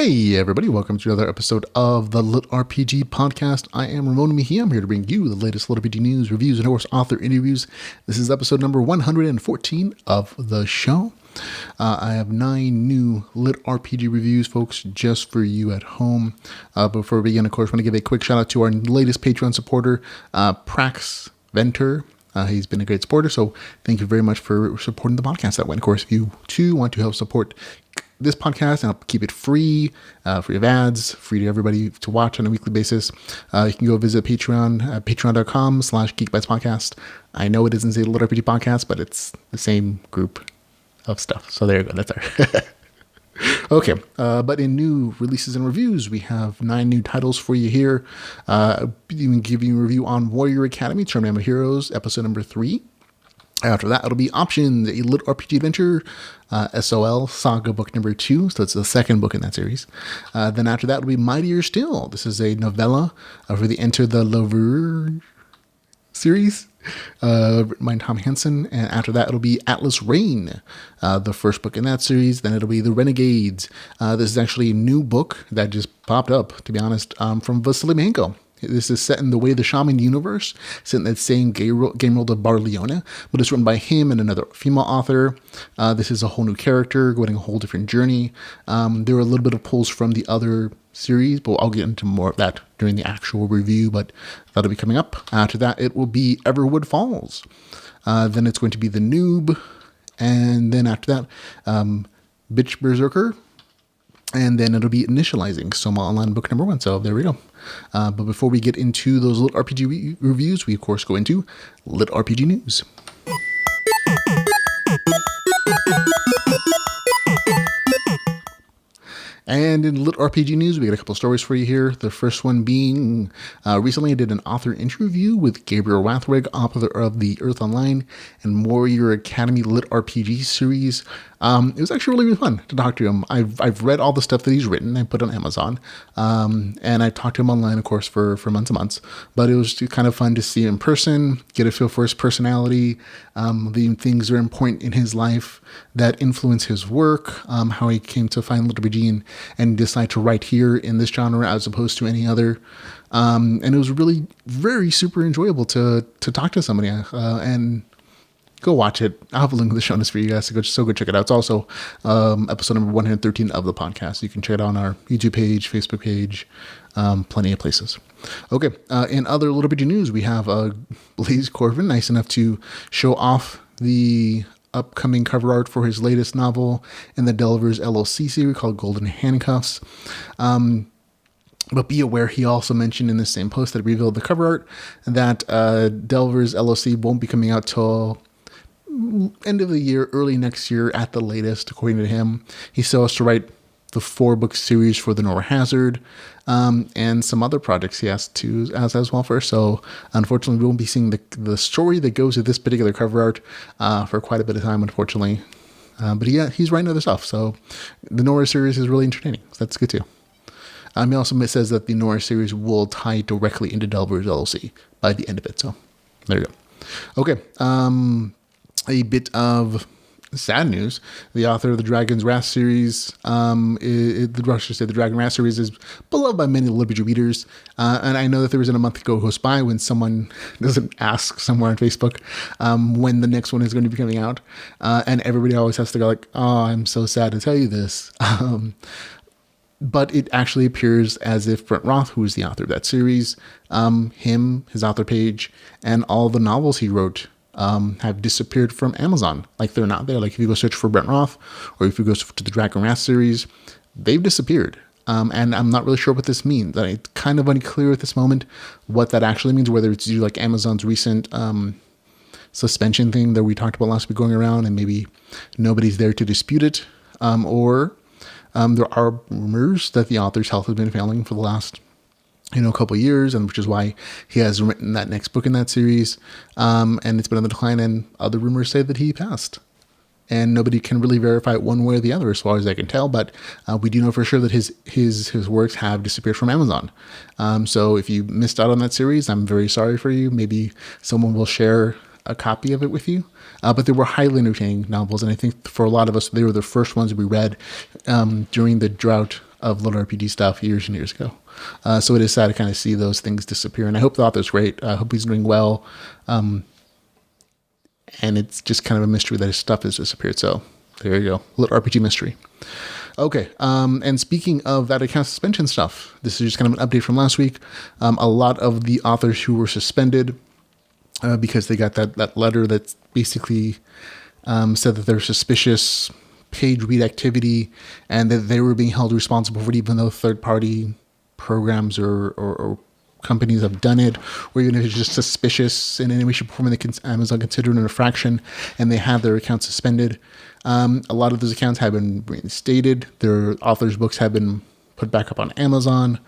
Hey everybody, welcome to another episode of the LitRPG podcast. I am Ramon Mejia. I'm here to bring you the latest LitRPG news, reviews, and of course author interviews. This is episode number 114 of the show. I have 9 new LitRPG reviews, folks, just for you at home. Before we begin, of course, I want to give a quick shout out to our latest Patreon supporter, Prax Venter. He's been a great supporter, so thank you very much for supporting the podcast that way. Of course, if you too want to help support this podcast and I'll keep it free of ads, free to everybody to watch on a weekly basis, you can go visit Patreon at patreon.com/geekbytespodcast. I know it doesn't say LitRPG podcast, but it's the same group of stuff. So there you go. That's our okay. But in new releases and reviews, we have 9 new titles for you here. Even giving you a review on Warrior Academy, Tournament of Heroes, episode number 3. After that, it'll be Options, a LitRPG adventure, SOL, Saga book number 2. So it's the second book in that series. Then after that, it'll be Mightier Still. This is a novella for the Enter the louVRe series, written by Tom Hansen. And after that, it'll be Atlas Reign, the first book in that series. Then it'll be The Renegades. This is actually a new book that just popped up, to be honest, from Vasily Manko. This is set in the Way the Shaman universe, set in that same game world of Barliona, but it's written by him and another female author. This is a whole new character, going a whole different journey. There are a little bit of pulls from the other series, but I'll get into more of that during the actual review, but that'll be coming up. After that, it will be Everwood Falls. Then it's going to be the Newb, and then after that, Bitch Berserker. And then it'll be Initializing, Soma Online book number 1. So there we go. But before we get into those LitRPG reviews, we of course go into LitRPG news. And in LitRPG news, we got a couple stories for you here. The first one being, recently I did an author interview with Gabriel Rathweg, author of the Earth Online and Warrior Academy LitRPG series. It was actually really fun to talk to him. I've read all the stuff that he's written. I put it on Amazon. And I talked to him online, of course, for months and months. But it was kind of fun to see him in person, get a feel for his personality, the things that are important in his life that influence his work, how he came to find LitRPG and decide to write here in this genre as opposed to any other. And it was really very super enjoyable to talk to somebody and go watch it. I'll have a link in the show notes for you guys, so go check it out. It's also episode number 113 of the podcast. You can check it out on our YouTube page, Facebook page, plenty of places. Okay, in other LitRPG news, we have Blaze Corvin, nice enough to show off the upcoming cover art for his latest novel in the Delvers LLC series called Golden Handcuffs. But be aware, he also mentioned in the same post that revealed the cover art that Delvers LLC won't be coming out till end of the year, early next year at the latest, according to him. He still has to write the 4-book series for the Nora Hazard, and some other projects he has to as well first. So unfortunately, we won't be seeing the story that goes with this particular cover art for quite a bit of time, unfortunately. But yeah, he's writing other stuff. So the Nora series is really entertaining. So that's good too. He also says that the Nora series will tie directly into Delvers LLC by the end of it. So there you go. Okay. A bit of sad news. The author of the Dragon's Wrath series, the Dragon Wrath series is beloved by many LitRPG readers. And I know that there wasn't a month goes by when someone doesn't ask somewhere on Facebook when the next one is going to be coming out. And everybody always has to go like, oh, I'm so sad to tell you this. But it actually appears as if Brent Roth, who is the author of that series, his author page, and all the novels he wrote have disappeared from Amazon. Like they're not there. Like if you go search for Brent Roth or if you go to the Dragon Wrath series, they've disappeared. And I'm not really sure what this means. It's kind of unclear at this moment what that actually means, whether it's due to like Amazon's recent suspension thing that we talked about last week going around and maybe nobody's there to dispute it, or there are rumors that the author's health has been failing for the last a couple of years, and which is why he has written that next book in that series. And it's been on the decline, and other rumors say that he passed. And nobody can really verify it one way or the other, as far as I can tell. But we do know for sure that his works have disappeared from Amazon. So if you missed out on that series, I'm very sorry for you. Maybe someone will share a copy of it with you. But they were highly entertaining novels, and I think for a lot of us, they were the first ones we read during the drought of LitRPG stuff years and years ago. So it is sad to kind of see those things disappear. And I hope the author's great. I hope he's doing well. And it's just kind of a mystery that his stuff has disappeared. So there you go. LitRPG mystery. Okay. And speaking of that account suspension stuff, this is just kind of an update from last week. A lot of the authors who were suspended because they got that letter that basically said that they're suspicious page read activity and that they were being held responsible for it, even though third-party programs or companies have done it, or even if it's just suspicious in any way, shape, or form, Amazon considered an infraction and they have their accounts suspended. A lot of those accounts have been reinstated. Their authors' books have been put back up on Amazon.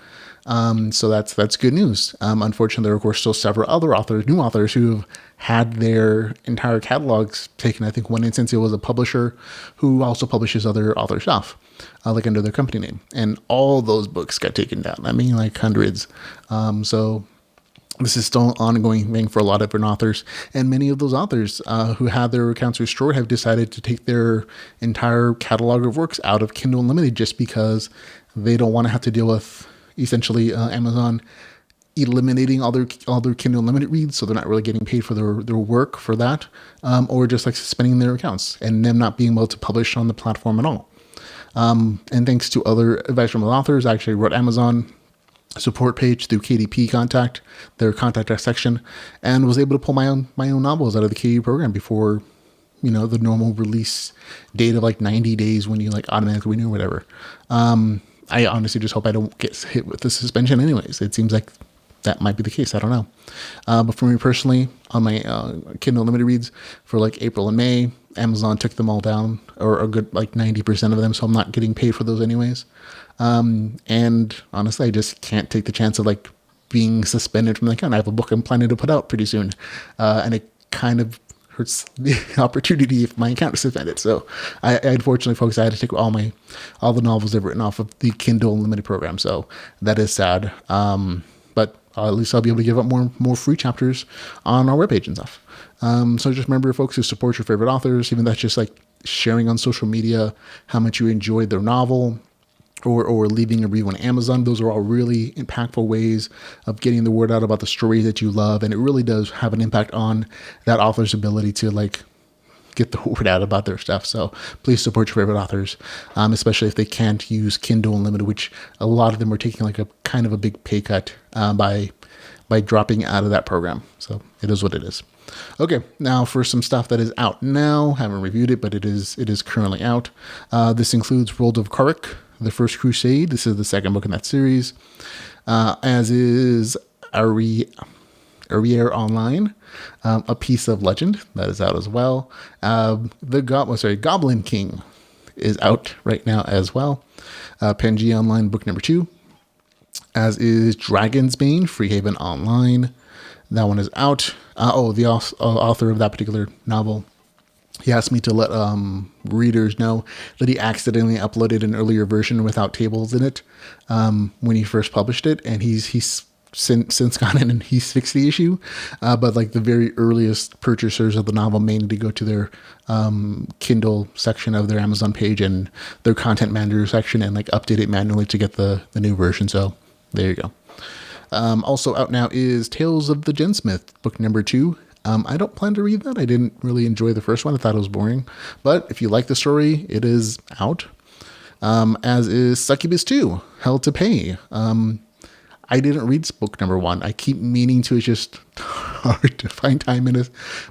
So that's good news. Unfortunately, there are, of course, still several other new authors who have had their entire catalogs taken. I think one instance, it was a publisher who also publishes other author stuff, like under their company name. And all those books got taken down. I mean, like hundreds. So this is still an ongoing thing for a lot of different authors. And many of those authors who had their accounts restored have decided to take their entire catalog of works out of Kindle Unlimited just because they don't want to have to deal with essentially Amazon eliminating all their Kindle Unlimited reads, so they're not really getting paid for their work for that, or just like suspending their accounts and them not being able to publish on the platform at all. And thanks to other advice from the authors, I actually wrote Amazon support page through KDP Contact, their contact us section, and was able to pull my own novels out of the KDP program before, the normal release date of like 90 days when you like automatically renew or whatever. I honestly just hope I don't get hit with the suspension anyways. It seems like that might be the case. I don't know. But for me personally, on my Kindle Unlimited reads for like April and May, Amazon took them all down, or a good like 90% of them, so I'm not getting paid for those anyways. And honestly, I just can't take the chance of like being suspended from the account. I have a book I'm planning to put out pretty soon, and it kind of hurts the opportunity if my account is suspended. So I unfortunately, folks, I had to take all the novels I've written off of the Kindle Unlimited program. So that is sad. But at least I'll be able to give up more free chapters on our webpage and stuff. So just remember, folks, to support your favorite authors, even that's just like sharing on social media how much you enjoyed their novel, or leaving a review on Amazon. Those are all really impactful ways of getting the word out about the story that you love. And it really does have an impact on that author's ability to like get the word out about their stuff. So please support your favorite authors, especially if they can't use Kindle Unlimited, which a lot of them are taking like a kind of a big pay cut by dropping out of that program. So it is what it is. Okay, now for some stuff that is out now. Haven't reviewed it, but it is currently out. This includes World of Karik, The First Crusade. This is the second book in that series, as is Arriere Online, A Piece of Legend. That is out as well. Goblin King is out right now as well. Pangea Online, book number 2, as is Dragon's Bane, Freehaven Online. That one is out. The author of that particular novel, he asked me to let readers know that he accidentally uploaded an earlier version without tables in it when he first published it, and he's since gone in and he's fixed the issue. But like the very earliest purchasers of the novel may need to go to their Kindle section of their Amazon page and their content manager section and like update it manually to get the new version. So there you go. Also out now is Tales of the Gensmith, book number 2. I don't plan to read that. I didn't really enjoy the first one. I thought it was boring. But if you like the story, it is out. As is Succubus 2, Hell to Pay. I didn't read book number 1. I keep meaning to. It's just hard to find time in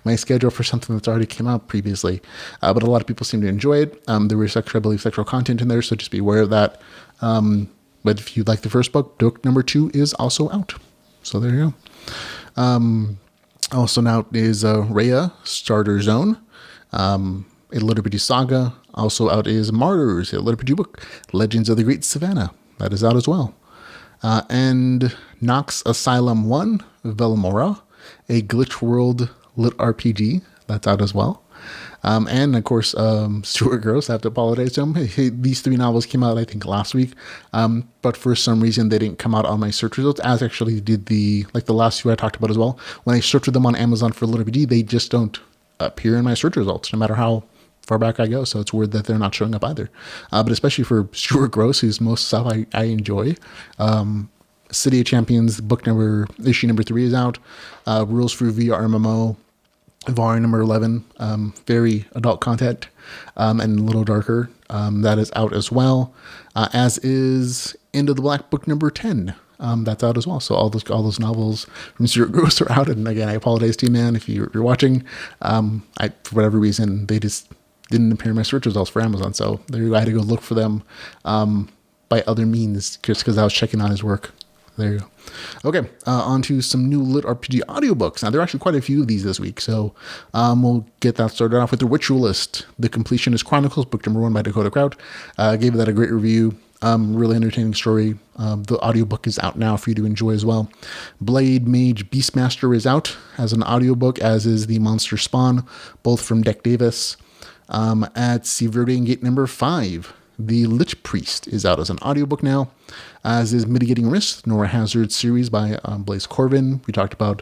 my schedule for something that's already came out previously. But a lot of people seem to enjoy it. There was, sexual content in there, so just be aware of that. But if you like the first book number 2 is also out. So there you go. Also now is Rhea, Starter Zone, a LitRPG Saga. Also out is Martyrs, a LitRPG book, Legends of the Great Savannah. That is out as well. And Nox Asylum 1, Velamora, a Glitch World LitRPG. That's out as well. And of course, Stuart Gross, I have to apologize to him. These 3 novels came out, I think, last week. But for some reason, they didn't come out on my search results, as actually did the last 2 I talked about as well. When I searched for them on Amazon for LitRPG, they just don't appear in my search results, no matter how far back I go. So it's weird that they're not showing up either. But especially for Stuart Gross, who's most stuff I enjoy. City of Champions issue number 3 is out. Rules for VR MMO, volume number 11, very adult content, and a little darker. That is out as well, as is Into the Black book number 10. That's out as well. So all those novels from Stuart Gross are out. And again, I apologize to you, man, if you're watching. For whatever reason, they just didn't appear in my search results for Amazon. So I had to go look for them by other means, just because I was checking on his work. There you go. Okay, on to some new LitRPG audiobooks. Now, there are actually quite a few of these this week, so we'll get that started off with The Ritualist, The Completionist Chronicles, book number 1 by Dakota Kraut. Gave that a great review. Really entertaining story. The audiobook is out now for you to enjoy as well. Blade Mage Beastmaster is out as an audiobook, as is The Monster Spawn, both from Deck Davis. At louVRe Gate number 5. The Lich Priest is out as an audiobook now, as is Mitigating Risk, Nora Hazard series by Blaze Corvin. We talked about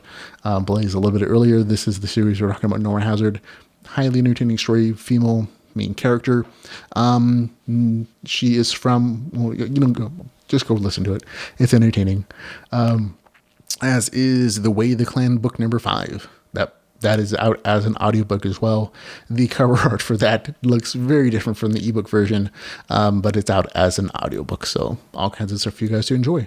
Blaze a little bit earlier. This is the series we're talking about, Nora Hazard. Highly entertaining story, female main character. She is from, just go listen to it. It's entertaining. As is The Way the Clan book number 5. That is out as an audiobook as well. The cover art for that looks very different from the ebook version, but it's out as an audiobook. So all kinds of stuff for you guys to enjoy.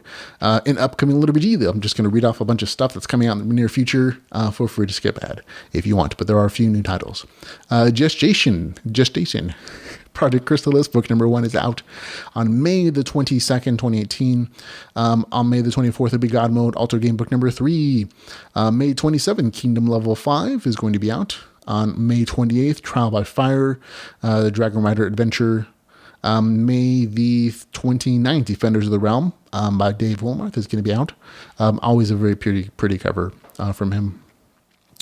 In upcoming LitRPG, though, I'm just going to read off a bunch of stuff that's coming out in the near future. Feel free to skip ahead if you want, but there are a few new titles. Gestation. Project Chrysalis, book number 1 is out on May the 22nd, 2018. On May the 24th, it'll be God Mode, Alter Game, book number 3. May 27th, Kingdom Level 5 is going to be out. On May 28th, Trial by Fire, the Dragon Rider Adventure. May the 29th, Defenders of the Realm by Dave Wilmarth is going to be out. Always a very pretty cover from him.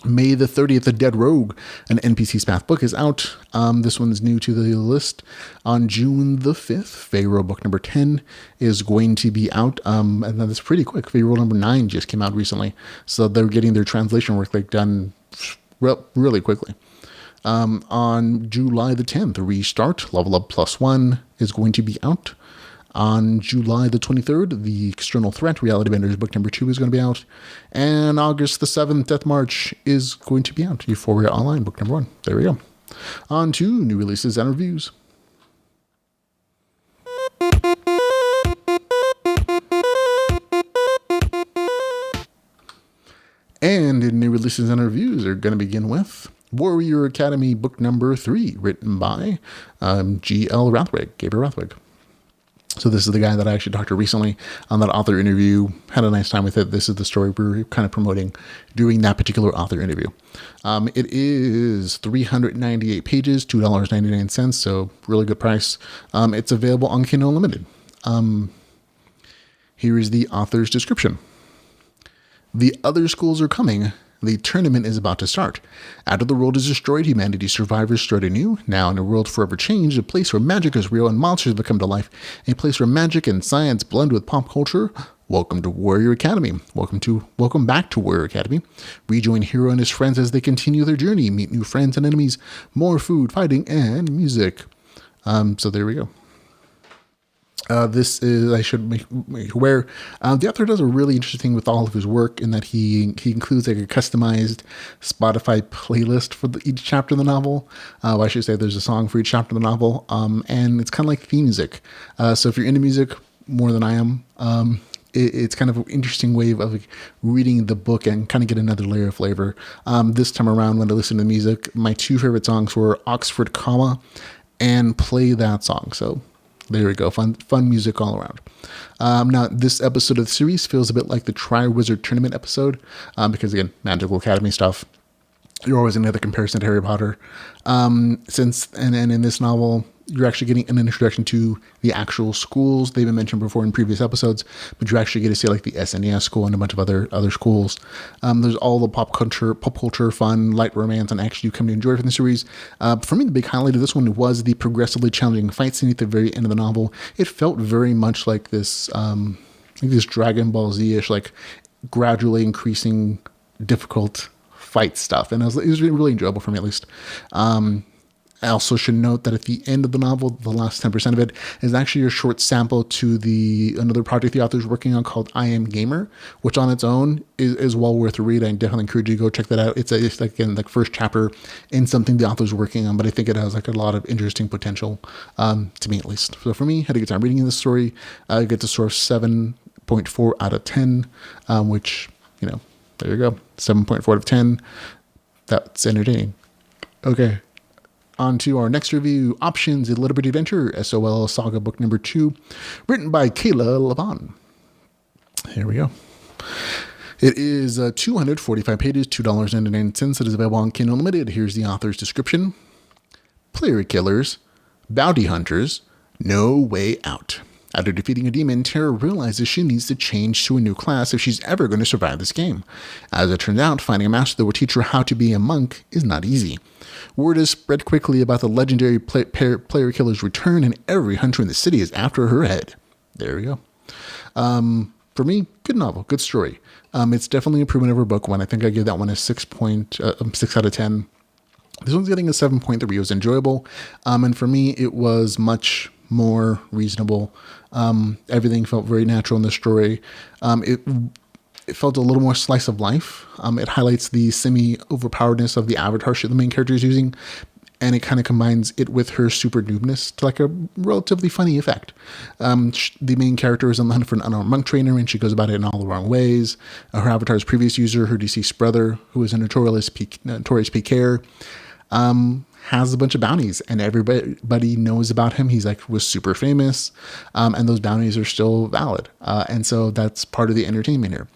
May the 30th, The Dead Rogue, an NPC Spath book, is out. This one is new to the list. On June the 5th, Pharaoh book number 10 is going to be out. And that's pretty quick. Pharaoh number 9 just came out recently. So they're getting their translation work done really quickly. On July the 10th, Restart, Level Up +1 is going to be out. On July the 23rd, The External Threat, Reality Benders, book number 2 is going to be out. And August the 7th, Death March is going to be out. Euphoria Online, book number 1. There we go. On to new releases and reviews. And in new releases and reviews, are going to begin with Warrior Academy, book number 3, written by Gabriel Rathwig. So this is the guy that I actually talked to recently on that author interview. Had a nice time with it. This is the story we're kind of promoting during that particular author interview. It is 398 pages, $2.99, so really good price. It's available on Kindle Unlimited. Here is the author's description. The other schools are coming. The tournament is about to start. After the world is destroyed, humanity's survivors start anew. Now, in a world forever changed, a place where magic is real and monsters become to life, a place where magic and science blend with pop culture. Welcome to Warrior Academy. Welcome back to Warrior Academy. Rejoin Hero and his friends as they continue their journey, meet new friends and enemies, more food, fighting, and music. So there we go. This is, I should make aware, the author does a really interesting thing with all of his work in that he includes a customized Spotify playlist for each chapter of the novel. I should say there's a song for each chapter of the novel, and it's kind of like theme music. So if you're into music more than I am, it's kind of an interesting way of reading the book and kind of get another layer of flavor. This time around, when I listened to music, my 2 favorite songs were Oxford Comma and Play That Song. So there we go. Fun music all around. Now, this episode of the series feels a bit like the Triwizard Tournament episode, because again, Magical Academy stuff. You're always another comparison to Harry Potter. And in this novel, you're actually getting an introduction to the actual schools. They've been mentioned before in previous episodes, but you actually get to see like the SNES school and a bunch of other schools. There's all the pop culture, fun, light romance, and action you come to enjoy from the series. For me, the big highlight of this one was the progressively challenging fight scene at the very end of the novel. It felt very much like this Dragon Ball Z-ish, like gradually increasing difficult fight stuff, and it was really enjoyable for me at least. I also should note that at the end of the novel, the last 10% of it is actually a short sample to another project the author is working on called I Am Gamer, which on its own is well worth a read. I definitely encourage you to go check that out. It's like in the first chapter in something the author's working on, but I think it has like a lot of interesting potential, to me at least. So for me, I had a good time reading this story. I get to score 7.4 out of 10, which, there you go. 7.4 out of 10. That's entertaining. Okay. On to our next review, Options, a LitRPG Adventure, SOL Saga Book Number 2, written by Kayla Lavon. Here we go. It is 245 pages, $2.99. It is available on Kindle Unlimited. Here's the author's description. Player killers, bounty hunters, no way out. After defeating a demon, Tara realizes she needs to change to a new class if she's ever going to survive this game. As it turns out, finding a master that will teach her how to be a monk is not easy. Word is spread quickly about the legendary player killer's return, and every hunter in the city is after her head. There we go. For me, good novel, good story. It's definitely an improvement over book one. I think I gave that one a 6 out of 10. This one's getting a 7.3. It was enjoyable. And for me, it was much more reasonable. Everything felt very natural in the story. It felt a little more slice of life. It highlights the semi-overpoweredness of the avatar the main character is using, and it kind of combines it with her super noobness to like a relatively funny effect. The main character is on the hunt for an unarmed monk trainer, and she goes about it in all the wrong ways. Her avatar's previous user, her deceased brother, who is a notorious PKer, has a bunch of bounties, and everybody knows about him. He's was super famous, and those bounties are still valid. And so that's part of the entertainment here.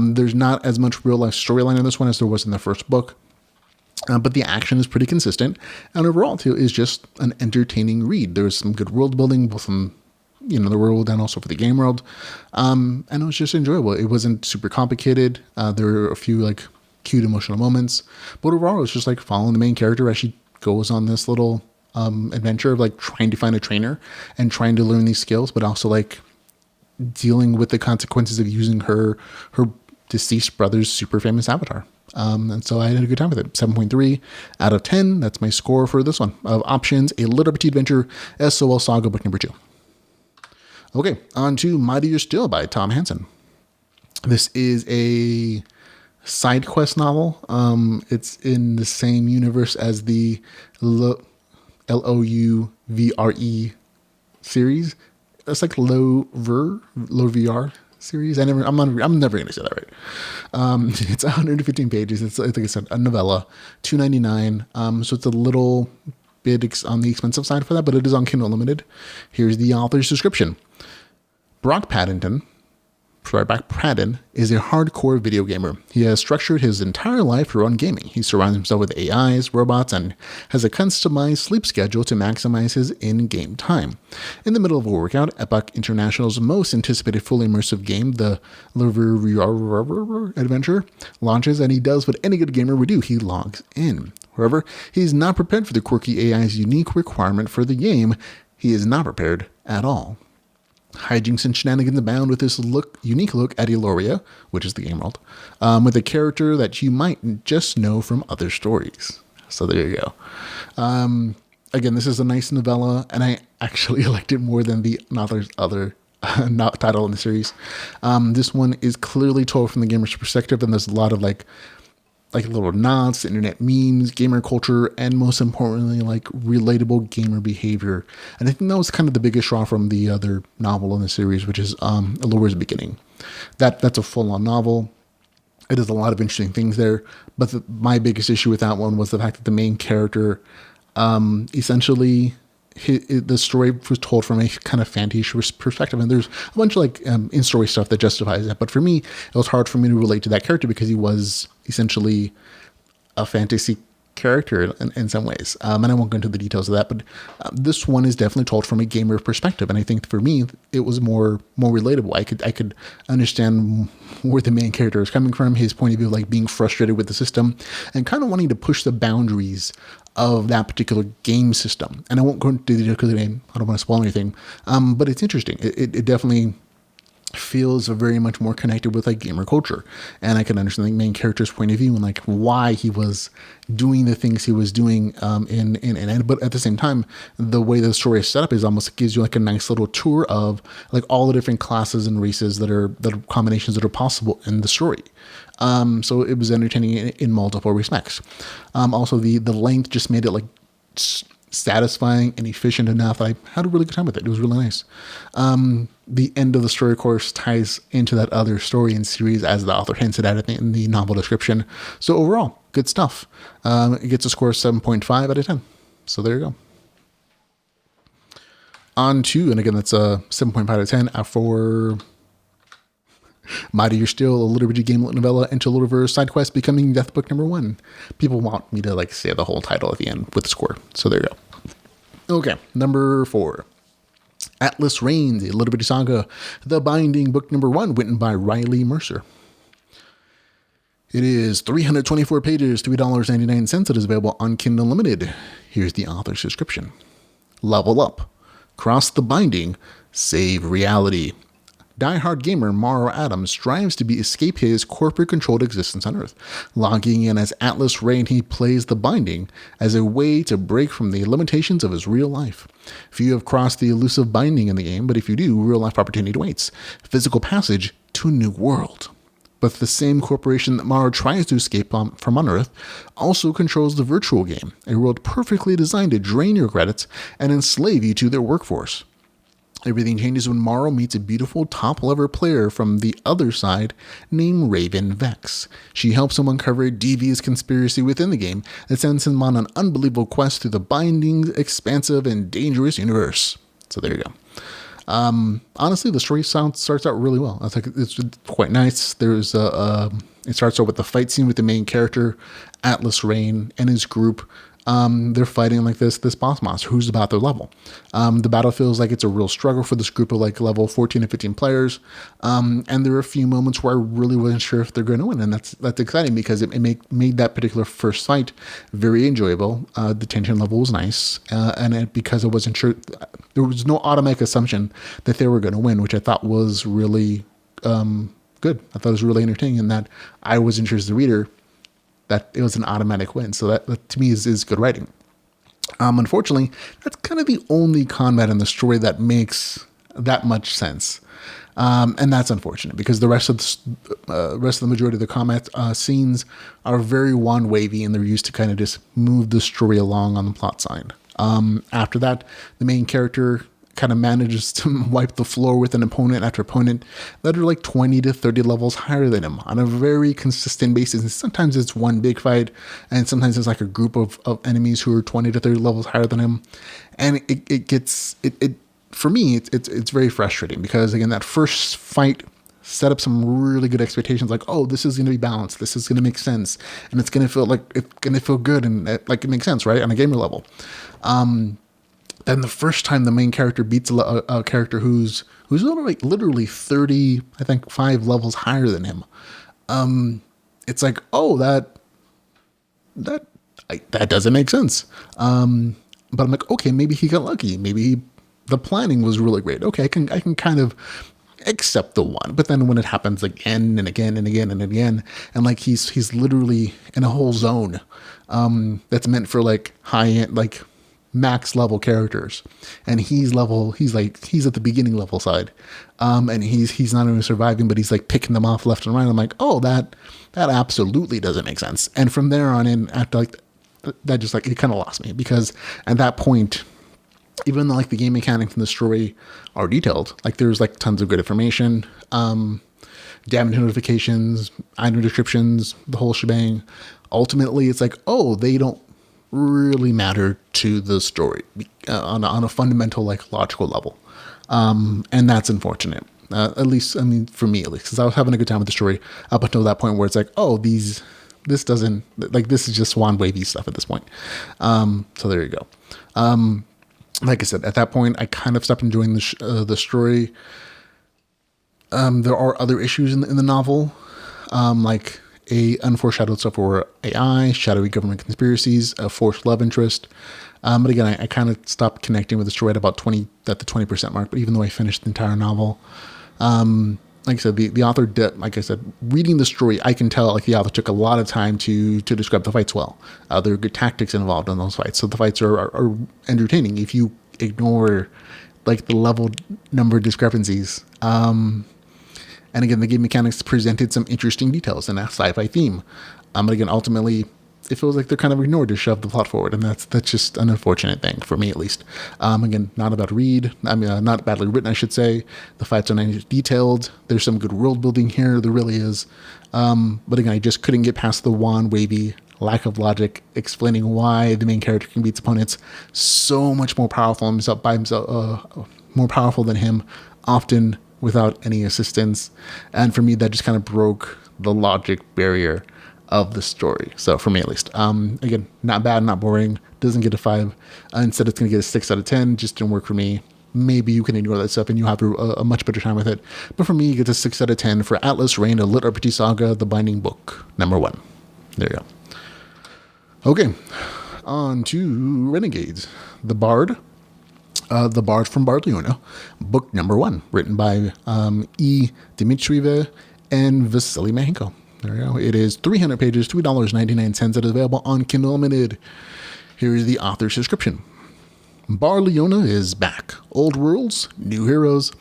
There's not as much real life storyline in this one as there was in the first book. But the action is pretty consistent, and overall too is just an entertaining read. There's some good world building, both from the world and also for the game world, and it was just enjoyable. It wasn't super complicated. There were a few cute emotional moments, but overall it was just following the main character as she goes on this little adventure of trying to find a trainer and trying to learn these skills, but also dealing with the consequences of using her deceased brother's super famous avatar. And so I had a good time with it. 7.3 out of 10. That's my score for this one of Options, a LitRPG Adventure, SOL Saga Book Number 2. Okay, on to Mightier Still by Tom Hansen. This is a side quest novel. It's in the same universe as the louVRe series. It's louVRe series. I'm never going to say that right. It's 115 pages. It's like I said, a novella, $2.99. So it's a little bit on the expensive side for that, but it is on Kindle Unlimited. Here's the author's description. Brock Paddington is a hardcore video gamer. He has structured his entire life around gaming. He surrounds himself with AIs, robots, and has a customized sleep schedule to maximize his in-game time. In the middle of a workout, Epoch International's most anticipated fully immersive game, the louVRe adventure, launches, and he does what any good gamer would do. He logs in. However, he is not prepared for the quirky AI's unique requirement for the game. He is not prepared at all. Hijinks and shenanigans abound with this unique look at Eloria, which is the game world, with a character that you might just know from other stories. So there you go. Again, this is a nice novella, and I actually liked it more than the author's other title in the series. This one is clearly told from the gamer's perspective, and there's a lot of little nods, internet memes, gamer culture, and most importantly, relatable gamer behavior. And I think that was kind of the biggest draw from the other novel in the series, which is Allure's Beginning. That's a full-on novel. It does a lot of interesting things there, but my biggest issue with that one was the fact that the main character, essentially, the story was told from a kind of fantasy perspective, and there's a bunch of in-story stuff that justifies that. But for me, it was hard for me to relate to that character because he was essentially a fantasy character in some ways. And I won't go into the details of that, but this one is definitely told from a gamer perspective. And I think for me, it was more relatable. I could understand where the main character is coming from, his point of view, being frustrated with the system and kind of wanting to push the boundaries of that particular game system. And I won't go into the details because I don't want to spoil anything. But it's interesting. It definitely feels very much more connected with like gamer culture, and I can understand the main character's point of view and like why he was doing the things he was doing but at the same time, the way the story is set up is almost gives you like a nice little tour of like all the different classes and races that are combinations that are possible in the story. So it was entertaining in multiple respects. Also the length just made it like satisfying and efficient enough. I had a really good time with it. It was really nice. The end of the story, of course, ties into that other story and series, as the author hinted at in the novel description. So overall, good stuff. It gets a score of 7.5 out of 10. So there you go. On to, and again, that's a 7.5 out of 10 for Mightier Still, a LitRPG GameLit novella into louVRe side quest becoming Death Book number 1. People want me to like say the whole title at the end with the score. So there you go. Okay, number 4. Atlas Reigns, a LitRPG Saga, The Binding, book number 1, written by Riley Mercer. It is 324 pages, $3.99. It is available on Kindle Unlimited. Here's the author's description. Level up. Cross the binding. Save reality. Die-hard gamer Morrow Adams strives to escape his corporate-controlled existence on Earth. Logging in as Atlas Reign, he plays the binding as a way to break from the limitations of his real life. Few have crossed the elusive binding in the game, but if you do, real-life opportunity awaits. Physical passage to a new world. But the same corporation that Morrow tries to escape from on Earth also controls the virtual game, a world perfectly designed to drain your credits and enslave you to their workforce. Everything changes when Morrow meets a beautiful top-level player from the other side named Raven Vex. She helps him uncover a devious conspiracy within the game that sends him on an unbelievable quest through the binding, expansive, and dangerous universe. So there you go. Honestly, the story starts out really well. I think it's quite nice. It starts out with the fight scene with the main character, Atlas Reign, and his group. They're fighting like this boss monster who's about their level. The battle feels like it's a real struggle for this group of like level 14 and 15 players. And there are a few moments where I really wasn't sure if they're going to win. And that's exciting because it made that particular first fight very enjoyable. The tension level was nice. Because I wasn't sure, there was no automatic assumption that they were going to win, which I thought was really, good. I thought it was really entertaining in that I wasn't sure as the reader that it was an automatic win. So that to me is good writing. Unfortunately, that's kind of the only combat in the story that makes that much sense. And that's unfortunate because the rest of the majority of the combat scenes are very wand-wavy and they're used to kind of just move the story along on the plot side. After that, the main character kind of manages to wipe the floor with an opponent after opponent that are like 20 to 30 levels higher than him on a very consistent basis. And sometimes it's one big fight, and sometimes it's like a group of enemies who are 20 to 30 levels higher than him. And it gets for me, it's very frustrating because again, that first fight set up some really good expectations, like, oh, this is going to be balanced, this is going to make sense, and it's going to feel like it's going to feel good and like it makes sense, right, on a gamer level. And the first time the main character beats a character who's literally 30, I think 5 levels higher than him, it's like, oh, that doesn't make sense. But I'm like, okay, maybe he got lucky. Maybe the planning was really great. Okay, I can kind of accept the one. But then when it happens again and again and again and again, and like he's literally in a whole zone that's meant for like high end, like max level characters, and he's at the beginning level side, and he's not only surviving, but he's like picking them off left and right. I'm like, oh, that absolutely doesn't make sense. And from there on in, after like that, just like it kind of lost me, because at that point, even though like the game mechanics and the story are detailed, like there's like tons of good information, damage notifications, item descriptions, the whole shebang. Ultimately, it's like, oh, they don't really matter to the story on a fundamental, like logical level. And that's unfortunate. At least, I mean, for me at least, because I was having a good time with the story up until that point where it's like, oh, this doesn't, like, this is just wand wavy stuff at this point. So there you go. Like I said, at that point, I kind of stopped enjoying the story. There are other issues in the novel, like a unforeshadowed stuff for AI, shadowy government conspiracies, a forced love interest. But again, I kind of stopped connecting with the story at about the 20% mark. But even though I finished the entire novel, Like I said, the author did, like I said, reading the story, I can tell like the author took a lot of time to describe the fights well. There are good tactics involved in those fights, so the fights are entertaining if you ignore like the level number discrepancies. And again, the game mechanics presented some interesting details in that sci-fi theme. But again, ultimately, it feels like they're kind of ignored to shove the plot forward, and that's just an unfortunate thing for me, at least. Again, not a bad read. I mean, not badly written, I should say. The fights are nice, detailed. There's some good world building here. There really is. But again, I just couldn't get past the wand wavy lack of logic explaining why the main character can beat opponents so much more powerful himself by himself, more powerful than him, often without any assistance. And for me, that just kind of broke the logic barrier of the story. So for me, at least, again, not bad, not boring, doesn't get a 5. Instead, it's going to get a 6 out of 10. Just didn't work for me. Maybe you can ignore that stuff and you'll have a much better time with it. But for me, you get a 6 out of 10 for Atlas Reign, a LitRPG Saga, The Binding Book, number 1. There you go. Okay, on to Renegades, the Bard from Barliona, book number 1, written by Dmitriev and Vasily Mahenko. There you go. It is 300 pages, $3.99. It is available on Kindle Unlimited. Here is the author's description. Barliona is back. Old worlds, new heroes.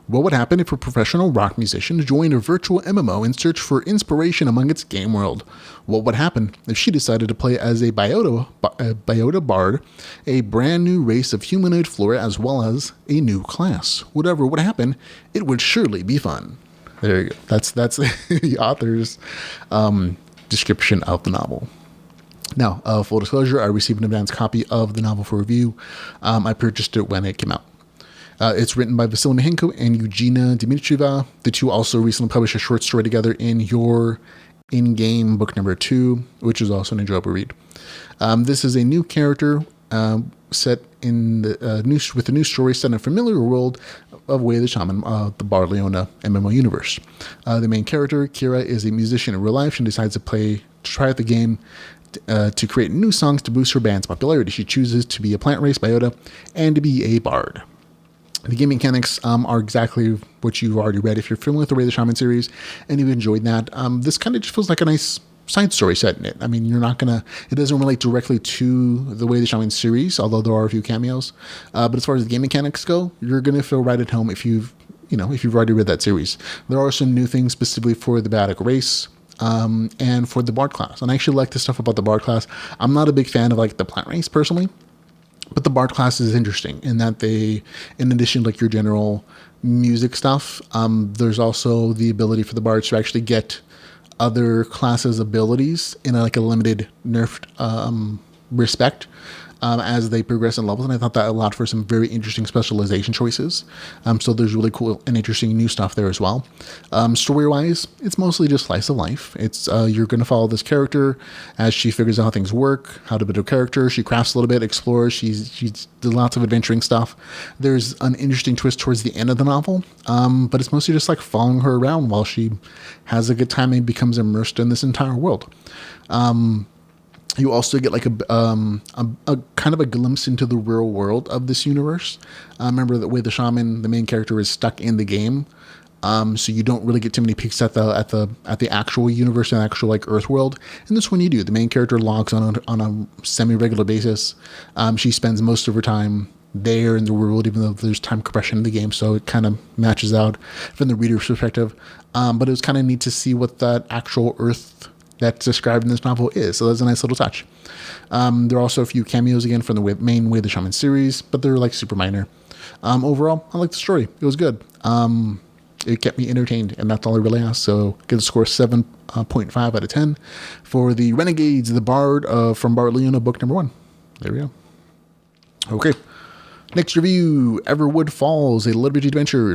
What would happen if a professional rock musician joined a virtual MMO in search for inspiration among its game world? What would happen if she decided to play as a biota bard, a brand new race of humanoid flora, as well as a new class? Whatever would happen, it would surely be fun. There you go. That's the author's description of the novel. Now, full disclosure, I received an advance copy of the novel for review. I purchased it when it came out. It's written by Vasily Mahenko and Eugenia Dmitrieva. The two also recently published a short story together in your in-game book number 2, which is also an enjoyable read. This is a new character set in with a new story set in a familiar world of Way the Shaman, the Barliona MMO universe. The main character, Kira, is a musician in real life. She decides to try out the game to create new songs to boost her band's popularity. She chooses to be a plant race biota and to be a bard. The game mechanics are exactly what you've already read if you're familiar with the Way the Shaman series and you've enjoyed that. This kind of just feels like a nice side story set in it. I mean, it doesn't relate directly to the Way the Shaman series, although there are a few cameos. But as far as the game mechanics go, you're going to feel right at home if you've already read that series. There are some new things specifically for the biotic race. And for the Bard class. And I actually like the stuff about the Bard class. I'm not a big fan of like the plant race personally, but the Bard class is interesting in that they, in addition to like your general music stuff, there's also the ability for the Bards to actually get other classes' abilities in a limited nerfed respect. As they progress in levels, and I thought that allowed for some very interesting specialization choices. So there's really cool and interesting new stuff there as well. Story-wise, it's mostly just slice of life. It's you're going to follow this character as she figures out how things work, how to build her character. She crafts a little bit, explores. She does lots of adventuring stuff. There's an interesting twist towards the end of the novel, but it's mostly just like following her around while she has a good time and becomes immersed in this entire world. You also get like a kind of a glimpse into the real world of this universe. Remember that Way the Shaman, the main character, is stuck in the game, so you don't really get too many peeks at the actual universe and actual like Earth world. And this one you do. The main character logs on a semi-regular basis. She spends most of her time there in the world, even though there's time compression in the game, so it kind of matches out from the reader's perspective. But it was kind of neat to see what that actual Earth that's described in this novel is. So that's a nice little touch. There are also a few cameos again from the main Way the Shaman series, but they're like super minor. Overall, I liked the story. It was good. It kept me entertained, and that's all I really asked. So give the score 7.5 out of 10 for the Renegades, the Bard from Barliona, book number 1. There we go. Okay. Next review, Everwood Falls, a LitRPG adventure.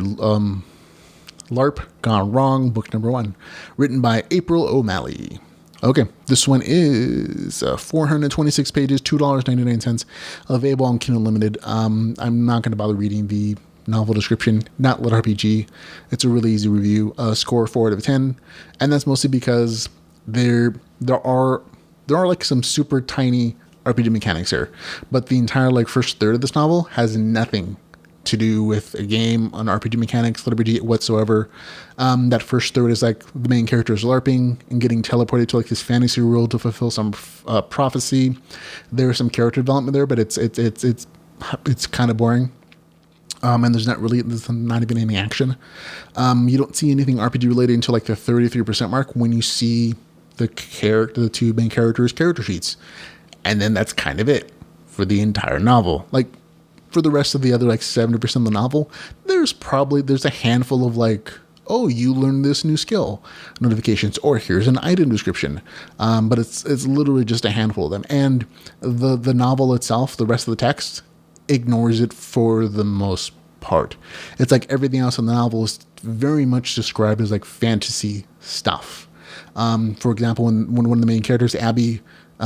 LARP Gone Wrong, book number 1, written by April O'Malley. Okay, this one is 426 pages, $2.99, available on Kindle Unlimited. I'm not going to bother reading the novel description, not LitRPG. It's a really easy review. Score 4 out of 10, and that's mostly because there are like some super tiny RPG mechanics here, but the entire like first third of this novel has nothing to do with a game, an RPG mechanics, LitRPG whatsoever. That first third is like the main character is LARPing and getting teleported to like this fantasy world to fulfill some prophecy. There's some character development there, but it's kind of boring. And there's not even any action. You don't see anything RPG related until like the 33% mark when you see the two main characters' character sheets. And then that's kind of it for the entire novel. Like for the rest of the other like 70% of the novel, there's a handful of like, oh, you learned this new skill notifications, or here's an item description. But it's literally just a handful of them. And the novel itself, the rest of the text, ignores it for the most part. It's like everything else in the novel is very much described as like fantasy stuff. For example, when one of the main characters, Abby,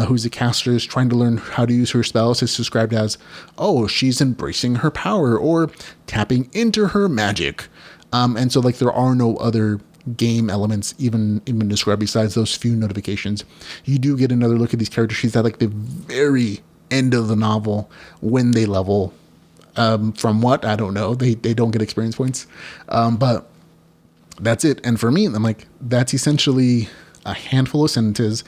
who's a caster, is trying to learn how to use her spells, it's described as, oh, she's embracing her power or tapping into her magic. And so like there are no other game elements even described besides those few notifications. You do get another look at these character sheets at like the very end of the novel when they level. From what? I don't know. They don't get experience points. But that's it. And for me, I'm like, that's essentially a handful of sentences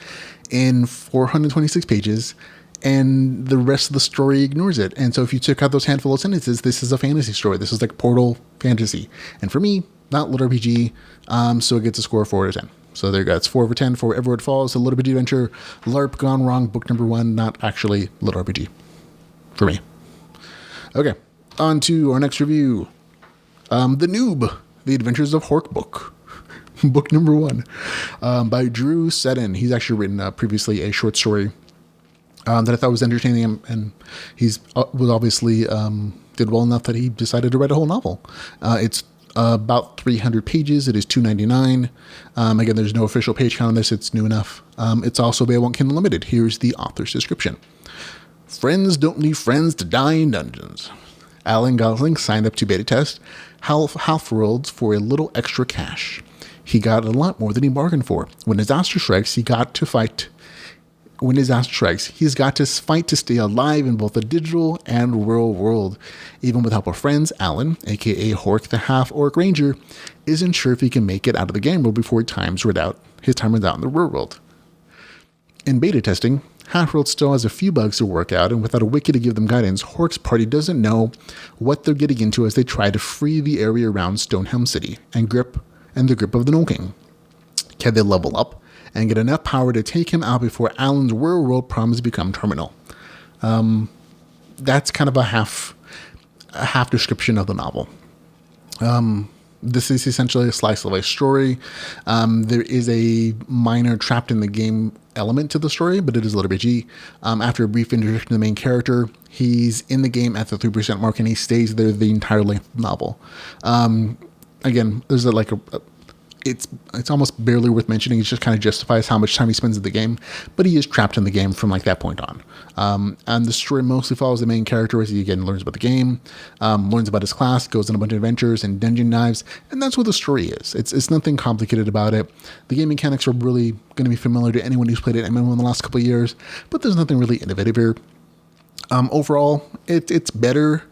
in 426 pages, and the rest of the story ignores it. And so if you took out those handful of sentences, this is a fantasy story. This is like Portal fantasy. And for me, not LitRPG, so it gets a score of 4 out of 10. So there you go. It's 4 over 10 for Everwood Falls, a LitRPG adventure, LARP gone wrong, book number 1, not actually LitRPG for me. Okay, on to our next review. The Newb, The Adventures of Hork book. Book number 1 by Drew Seddon. He's actually written previously a short story that I thought was entertaining, and he's was obviously did well enough that he decided to write a whole novel. It's about 300 pages. It is $2.99. Again, there's no official page count on this. It's new enough. It's also available on Kindle Unlimited. Here's the author's description. Friends don't need friends to die in dungeons. Alan Gosling signed up to beta test Half-Worlds for a little extra cash. He got a lot more than he bargained for. When disaster strikes, he's got to fight to stay alive in both the digital and real world. Even with help of friends, Alan, aka Hork the Half-Orc Ranger, isn't sure if he can make it out of the game world before his time runs out in the real world. In beta testing, Half-World still has a few bugs to work out, and without a wiki to give them guidance, Hork's party doesn't know what they're getting into as they try to free the area around Stonehelm City and the grip of the Gnome King. Can they level up and get enough power to take him out before Alan's world promise become terminal? That's kind of a half description of the novel. This is essentially a slice of life story. There is a minor trapped in the game element to the story, but it is LitRPG. After a brief introduction to the main character, he's in the game at the 3% mark, and he stays there the entire length of the novel. Again, there's it's almost barely worth mentioning. It just kind of justifies how much time he spends in the game, but he is trapped in the game from like that point on. And the story mostly follows the main character as he again learns about the game, learns about his class, goes on a bunch of adventures and dungeon dives, and that's what the story is. It's nothing complicated about it. The game mechanics are really going to be familiar to anyone who's played it MMO in the last couple of years, but there's nothing really innovative here. Overall, it's better.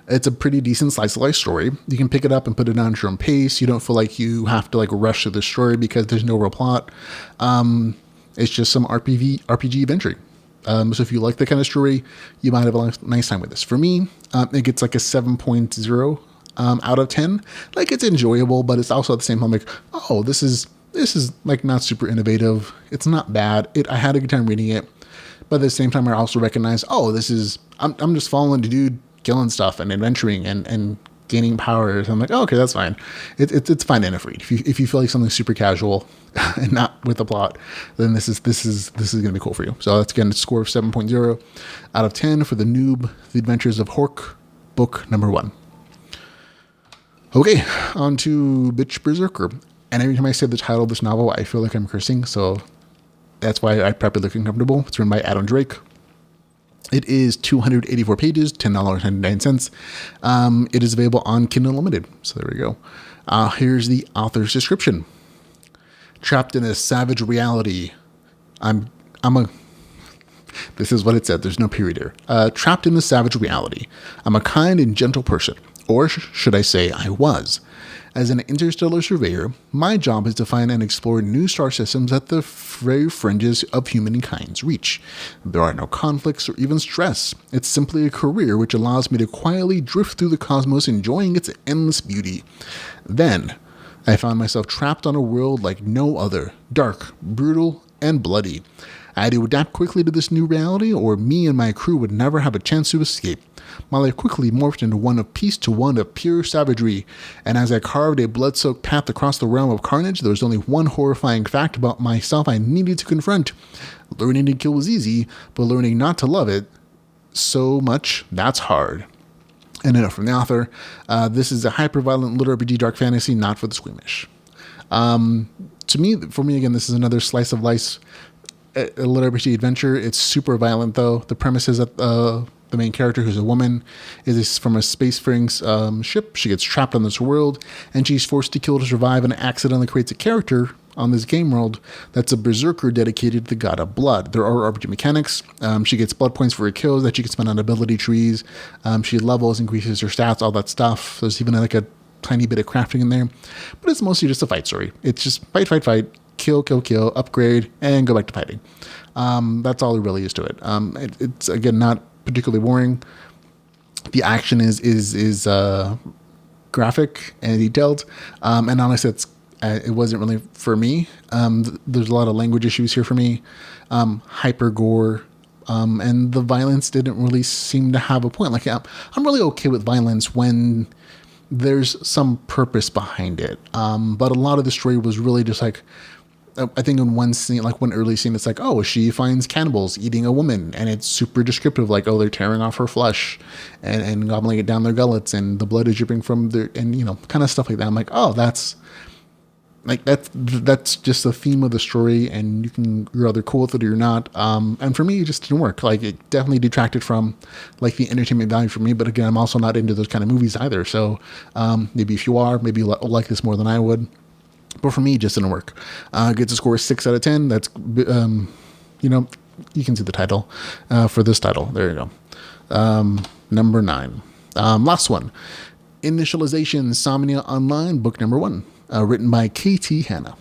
It's a pretty decent slice of life story. You can pick it up and put it on your own pace. You don't feel like you have to like rush through the story because there's no real plot. It's just some RPG adventure. So if you like that kind of story, you might have a nice time with this. For me, it gets like a 7.0 out of 10. Like it's enjoyable, but it's also at the same time like, oh, this is like not super innovative. It's not bad. I had a good time reading it, but at the same time, I also recognize, oh, I'm just following the dude killing stuff and adventuring and gaining powers. I'm like, oh, okay, that's fine. It's fine enough read. If you feel like something super casual and not with the plot, then this is going to be cool for you. So that's again a score of 7.0 out of 10 for the Newb, The Adventures of Hork, book number 1. Okay, on to Bitch Berserker. And every time I say the title of this novel, I feel like I'm cursing. So that's why I prep it looking comfortable. It's written by Adam Drake. It is 284 pages, $10.99. It is available on Kindle Unlimited. So there we go. Here's the author's description. Trapped in a savage reality. This is what it said. There's no period here. Trapped in a savage reality. I'm a kind and gentle person. Or should I say I was? As an interstellar surveyor, my job is to find and explore new star systems at the very fringes of humankind's reach. There are no conflicts or even stress. It's simply a career which allows me to quietly drift through the cosmos, enjoying its endless beauty. Then, I found myself trapped on a world like no other, dark, brutal, and bloody. I had to adapt quickly to this new reality, or me and my crew would never have a chance to escape. My life quickly morphed into one of peace to one of pure savagery, and as I carved a blood-soaked path across the realm of carnage, there was only one horrifying fact about myself I needed to confront. Learning to kill was easy, but learning not to love it so much, that's hard. And enough from the author. This is a hyper-violent LitRPG dark fantasy, not for the squeamish. For me, again, this is another slice of life, a LitRPG adventure. It's super violent, though. The premise is that the main character, who's a woman, is from a spacefaring ship. She gets trapped on this world, and she's forced to kill to survive, and accidentally creates a character on this game world that's a berserker dedicated to the god of blood. There are RPG mechanics. She gets blood points for her kills that she can spend on ability trees. She levels, increases her stats, all that stuff. There's even like a tiny bit of crafting in there, but it's mostly just a fight story. It's just fight, kill, upgrade, and go back to fighting. That's all there really is to it. It's again not particularly boring. The action is graphic and detailed, and honestly, it wasn't really for me. There's a lot of language issues here for me, hyper gore, and the violence didn't really seem to have a point. Like I'm really okay with violence when there's some purpose behind it, but a lot of the story was really just like, I think in one scene, like one early scene, it's like, oh, she finds cannibals eating a woman, and it's super descriptive, like, oh, they're tearing off her flesh and gobbling it down their gullets, and the blood is dripping from their, and kind of stuff like that. I'm like, oh, that's just the theme of the story, and you're either cool with it or you're not. And for me, it just didn't work. Like, it definitely detracted from like the entertainment value for me. But again, I'm also not into those kind of movies either. So maybe if you are, maybe you'll like this more than I would. But for me, it just didn't work. Gets a score of 6 out of 10. That's, you can see the title for this title. There you go. Number 9. Last one. Initialization Somnia Online, book number 1. Written by K.T. Hanna.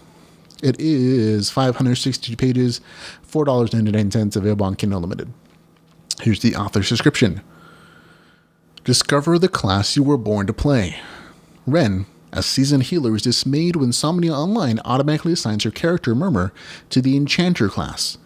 It is 562 pages, $4.99, available on Kindle Unlimited. Here's the author's description. Discover the class you were born to play. Ren, a seasoned healer, is dismayed when Somnia Online automatically assigns her character Murmur to the Enchanter class.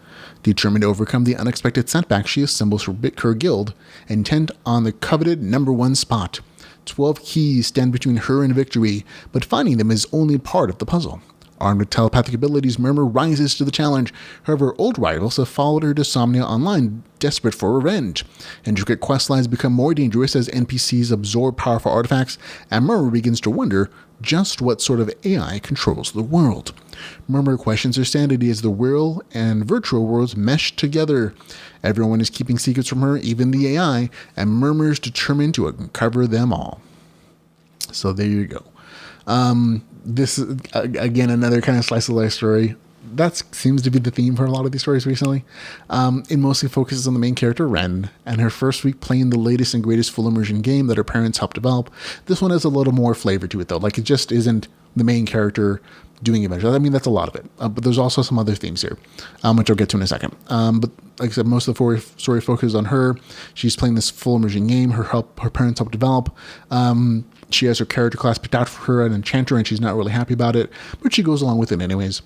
Determined to overcome the unexpected setback, she assembles her guild, intent on the coveted number 1 spot. 12 keys stand between her and victory, but finding them is only part of the puzzle. Armed with telepathic abilities, Murmur rises to the challenge. However, old rivals have followed her to Somnia Online, desperate for revenge. Intricate quest lines become more dangerous as NPCs absorb powerful artifacts, and Murmur begins to wonder just what sort of AI controls the world. Murmur questions her sanity as the real and virtual worlds mesh together. Everyone is keeping secrets from her, even the AI, and Murmur's determined to uncover them all. So there you go. This is, again, another kind of slice of life story. That seems to be the theme for a lot of these stories recently. It mostly focuses on the main character, Ren, and her first week playing the latest and greatest full immersion game that her parents helped develop. This one has a little more flavor to it, though. Like, it just isn't the main character doing adventures. I mean, that's a lot of it. But there's also some other themes here, which I'll get to in a second. But like I said, most of the story focuses on her. She's playing this full immersion game her parents helped develop. She has her character class picked out for her, an enchanter, and she's not really happy about it, but she goes along with it anyways.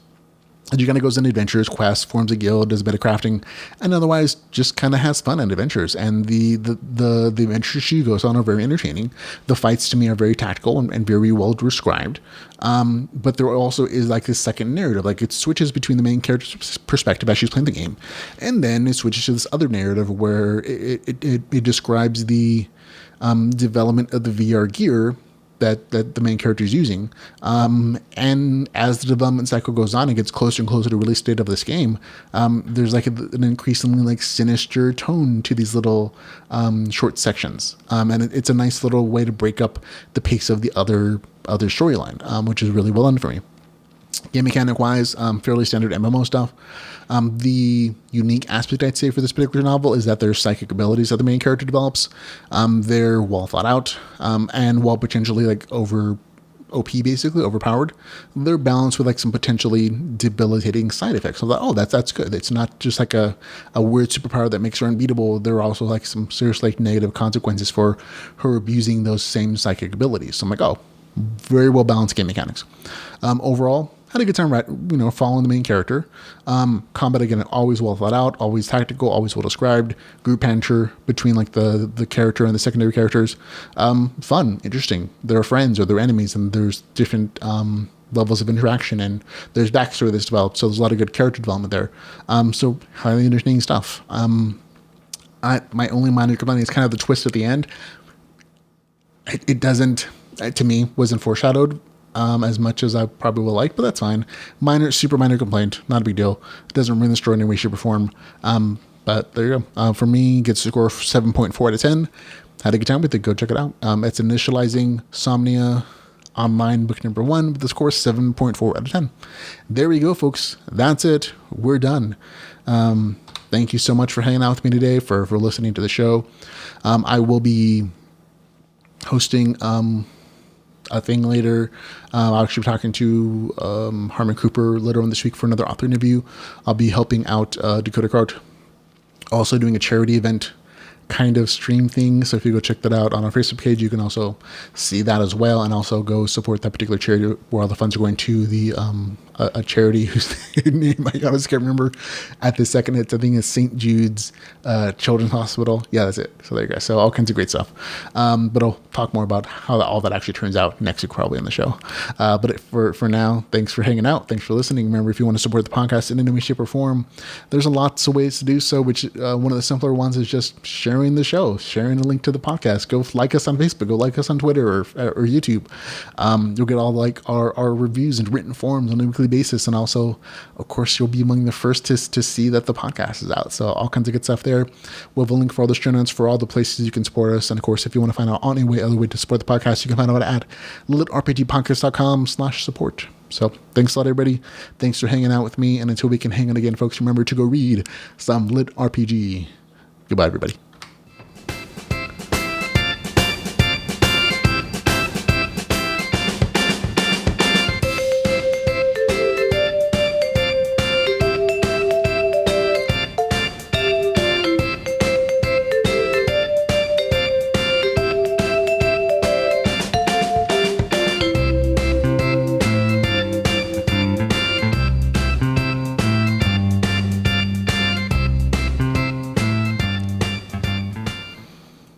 And she kind of goes on adventures, quests, forms a guild, does a bit of crafting, and otherwise just kind of has fun and adventures. And the adventures she goes on are very entertaining. The fights to me are very tactical and very well described. But there also is like this second narrative. Like, it switches between the main character's perspective as she's playing the game, and then it switches to this other narrative where it describes the development of the VR gear that the main character is using. And as the development cycle goes on and gets closer and closer to release date of this game, there's like an increasingly like sinister tone to these little short sections. And it's a nice little way to break up the pace of the other storyline, which is really well done for me. Game mechanic wise, fairly standard MMO stuff. The unique aspect I'd say for this particular novel is that there's psychic abilities that the main character develops. They're well thought out, and while potentially like over OP, basically overpowered, they're balanced with like some potentially debilitating side effects. So like, oh, that's good. It's not just like a weird superpower that makes her unbeatable. There are also like some serious like negative consequences for her abusing those same psychic abilities. So I'm like, oh, very well balanced game mechanics. Overall, had a good time, following the main character. Combat, again, always well thought out, always tactical, always well described. Group banter between like the character and the secondary characters. Fun, interesting. They're friends or they're enemies, and there's different levels of interaction, and there's backstory that's developed. So there's a lot of good character development there. So highly entertaining stuff. My only minor complaint is kind of the twist at the end. It doesn't, to me, wasn't foreshadowed as much as I probably would like, but that's fine. Super minor complaint, not a big deal. It doesn't ruin the story in any way, shape, or form. But there you go. For me, gets a score of 7.4 out of 10. Had a good time with it. Go check it out. It's initializing Somnia online book number 1 with the score 7.4 out of 10. There we go, folks. That's it. We're done. Thank you so much for hanging out with me today, for listening to the show. I will be hosting a thing later. I'll actually be talking to Harmon Cooper later on this week for another author interview. I'll be helping out Dakota Cart, also doing a charity event kind of stream thing. So if you go check that out on our Facebook page, you can also see that as well, and also go support that particular charity where all the funds are going to the a charity whose name I honestly can't remember at this second. I think it's St. Jude's Children's Hospital. Yeah, that's it. So there you go. So all kinds of great stuff. But I'll talk more about how all that actually turns out next week, probably on the show. But for now, thanks for hanging out. Thanks for listening. Remember, if you want to support the podcast in any way, shape, or form, there's lots of ways to do so, which one of the simpler ones is just sharing the show, sharing a link to the podcast. Go like us on Facebook, go like us on Twitter or YouTube. You'll get all like our reviews and written forms on a weekly basis, and also, of course, you'll be among the first to see that the podcast is out. So all kinds of good stuff there. We'll have a link for all the show notes for all the places you can support us, and of course, if you want to find out any other way to support the podcast, you can find out at litrpgpodcast.com/support. So thanks a lot, everybody. Thanks for hanging out with me, and until we can hang out again, folks, remember to go read some Lit RPG. Goodbye, everybody.